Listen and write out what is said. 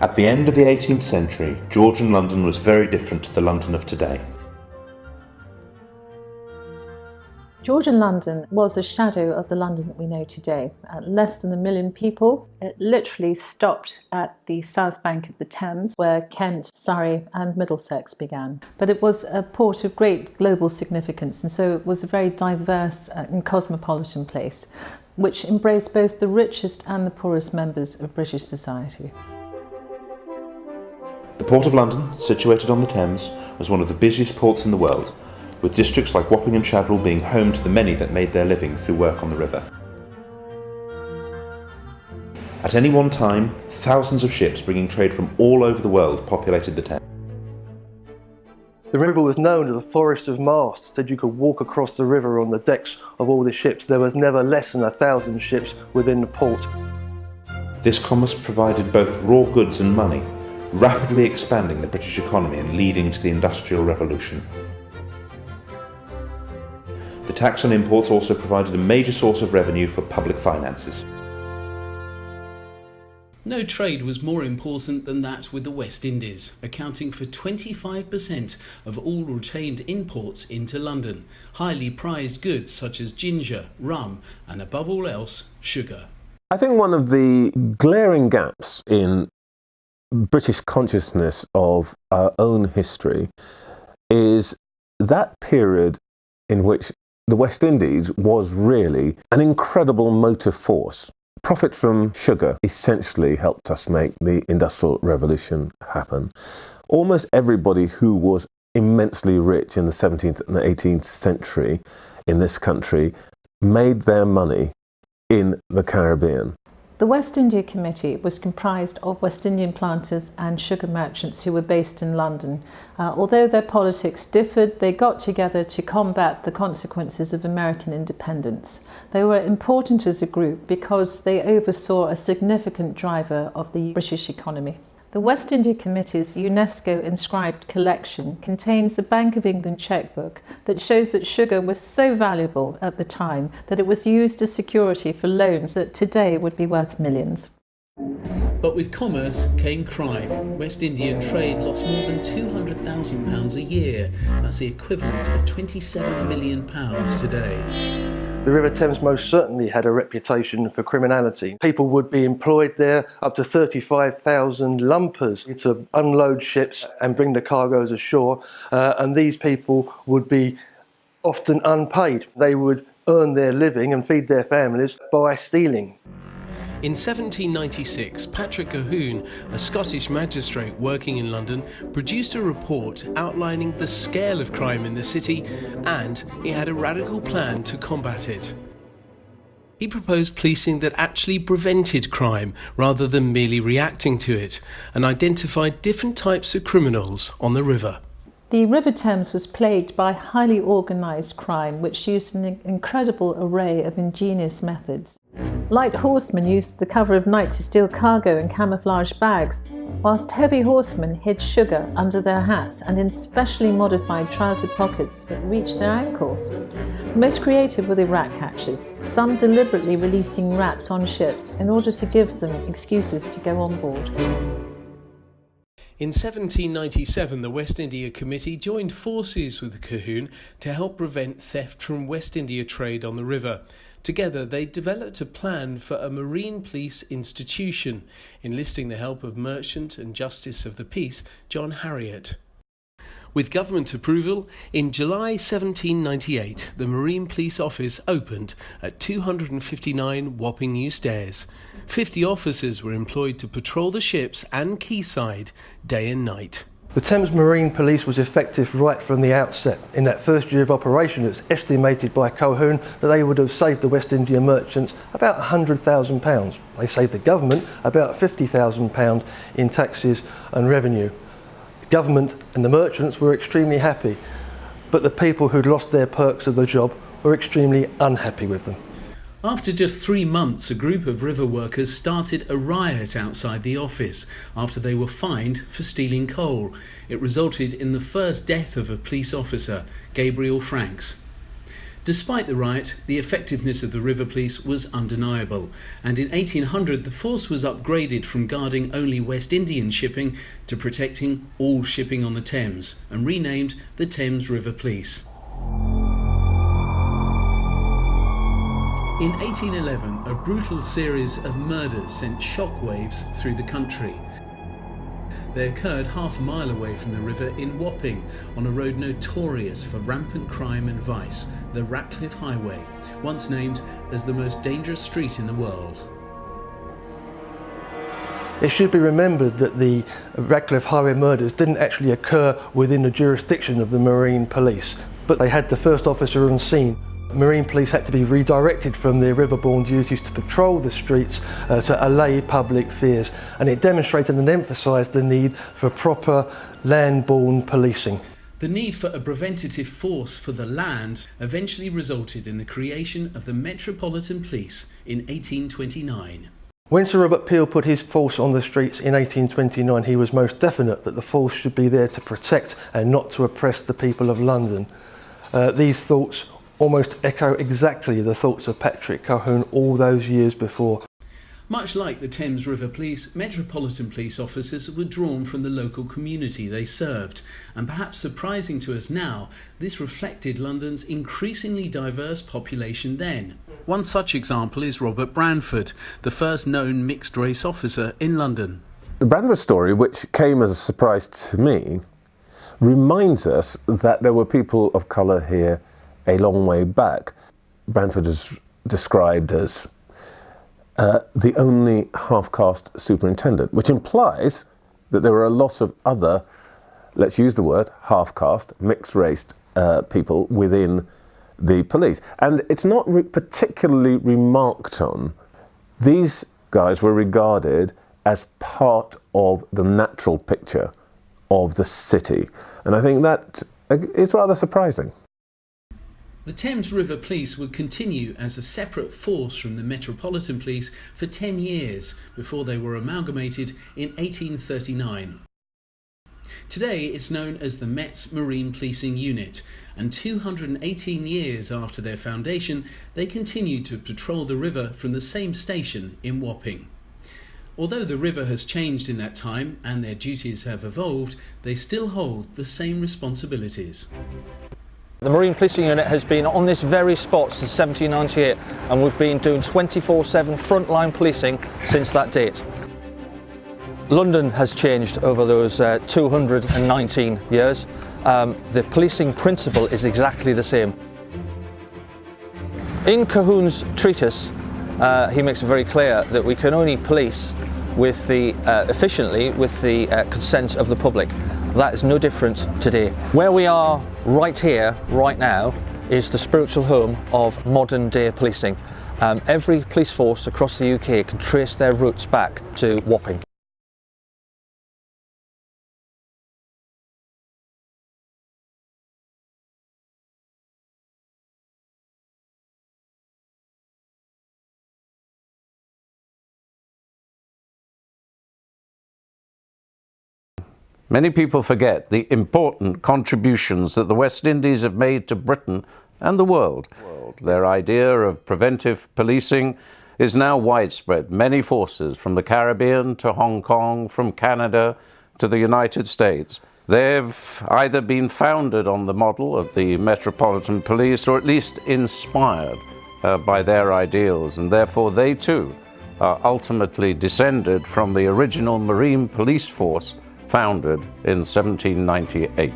At the end of the 18th century, Georgian London was very different to the London of today. Georgian London was a shadow of the London that we know today. Less than 1 million people. It literally stopped at the south bank of the Thames, where Kent, Surrey and Middlesex began. But it was a port of great global significance, and so it was a very diverse and cosmopolitan place, which embraced both the richest and the poorest members of British society. The Port of London, situated on the Thames, was one of the busiest ports in the world, with districts like Wapping and Chadwell being home to the many that made their living through work on the river. At any one time, thousands of ships bringing trade from all over the world populated the Thames. The river was known as a forest of masts, said you could walk across the river on the decks of all the ships. There was never less than 1,000 ships within the port. This commerce provided both raw goods and money, rapidly expanding the British economy and leading to the Industrial Revolution. The tax on imports also provided a major source of revenue for public finances. No trade was more important than that with the West Indies, accounting for 25% of all retained imports into London, highly prized goods such as ginger, rum and above all else, sugar. I think one of the glaring gaps in British consciousness of our own history is that period in which the West Indies was really an incredible motive force. Profit from sugar essentially helped us make the Industrial Revolution happen. Almost everybody who was immensely rich in the 17th and the 18th century in this country made their money in the Caribbean. The West India Committee was comprised of West Indian planters and sugar merchants who were based in London. Although their politics differed, they got together to combat the consequences of American independence. They were important as a group because they oversaw a significant driver of the British economy. The West India Committee's UNESCO-inscribed collection contains a Bank of England chequebook that shows that sugar was so valuable at the time that it was used as security for loans that today would be worth millions. But with commerce came crime. West Indian trade lost more than £200,000 a year. That's the equivalent of £27 million today. The River Thames most certainly had a reputation for criminality. People would be employed there, up to 35,000 lumpers to unload ships and bring the cargoes ashore, and these people would be often unpaid. They would earn their living and feed their families by stealing. In 1796, Patrick Colquhoun, a Scottish magistrate working in London, produced a report outlining the scale of crime in the city, and he had a radical plan to combat it. He proposed policing that actually prevented crime rather than merely reacting to it, and identified different types of criminals on the river. The River Thames was plagued by highly organised crime, which used an incredible array of ingenious methods. Light horsemen used the cover of night to steal cargo in camouflage bags, whilst heavy horsemen hid sugar under their hats and in specially modified trouser pockets that reached their ankles. The most creative were the rat catchers, some deliberately releasing rats on ships in order to give them excuses to go on board. In 1797, the West India Committee joined forces with Colquhoun to help prevent theft from West India trade on the river. Together, they developed a plan for a marine police institution, enlisting the help of Merchant and Justice of the Peace John Harriot. With government approval, in July 1798, the Marine Police Office opened at 259 Wapping New Stairs. 50 officers were employed to patrol the ships and quayside day and night. The Thames Marine Police was effective right from the outset. In that first year of operation, it was estimated by Colquhoun that they would have saved the West India merchants about £100,000. They saved the government about £50,000 in taxes and revenue. The government and the merchants were extremely happy, but the people who'd lost their perks of the job were extremely unhappy with them. After just 3 months, a group of river workers started a riot outside the office after they were fined for stealing coal. It resulted in the first death of a police officer, Gabriel Franks. Despite the riot, the effectiveness of the River Police was undeniable, and in 1800 the force was upgraded from guarding only West Indian shipping to protecting all shipping on the Thames, and renamed the Thames River Police. In 1811, a brutal series of murders sent shockwaves through the country. They occurred half a mile away from the river in Wapping, on a road notorious for rampant crime and vice, the Ratcliffe Highway, once named as the most dangerous street in the world. It should be remembered that the Ratcliffe Highway murders didn't actually occur within the jurisdiction of the Marine Police, but they had the first officer on scene. Marine Police had to be redirected from their riverborne duties to patrol the streets to allay public fears, and it demonstrated and emphasised the need for proper land-borne policing. The need for a preventative force for the land eventually resulted in the creation of the Metropolitan Police in 1829. When Sir Robert Peel put his force on the streets in 1829, he was most definite that the force should be there to protect and not to oppress the people of London. These thoughts almost echo exactly the thoughts of Patrick Colquhoun all those years before. Much like the Thames River Police, Metropolitan Police officers were drawn from the local community they served, and perhaps surprising to us now, this reflected London's increasingly diverse population then. One such example is Robert Branford, the first known mixed-race officer in London. The Branford story, which came as a surprise to me, reminds us that there were people of colour here a long way back. Branford is described as the only half-caste superintendent, which implies that there were a lot of other, let's use the word, half-caste, mixed-raced people within the police. And it's not particularly remarked on. These guys were regarded as part of the natural picture of the city. And I think that is rather surprising. The Thames River Police would continue as a separate force from the Metropolitan Police for 10 years before they were amalgamated in 1839. Today it's known as the Met's Marine Policing Unit, and 218 years after their foundation they continued to patrol the river from the same station in Wapping. Although the river has changed in that time and their duties have evolved, they still hold the same responsibilities. The Marine Policing Unit has been on this very spot since 1798, and we've been doing 24/7 frontline policing since that date. London has changed over those 219 years. The policing principle is exactly the same. In Colquhoun's treatise, he makes it very clear that we can only police with efficiently with the consent of the public. That is no different today. Where we are right here, right now, is the spiritual home of modern day policing. Every police force across the UK can trace their roots back to Wapping. Many people forget the important contributions that the West Indies have made to Britain and the world. Their idea of preventive policing is now widespread. Many forces from the Caribbean to Hong Kong, from Canada to the United States. They've either been founded on the model of the Metropolitan Police or at least inspired by their ideals, and therefore they too are ultimately descended from the original Marine Police Force founded in 1798.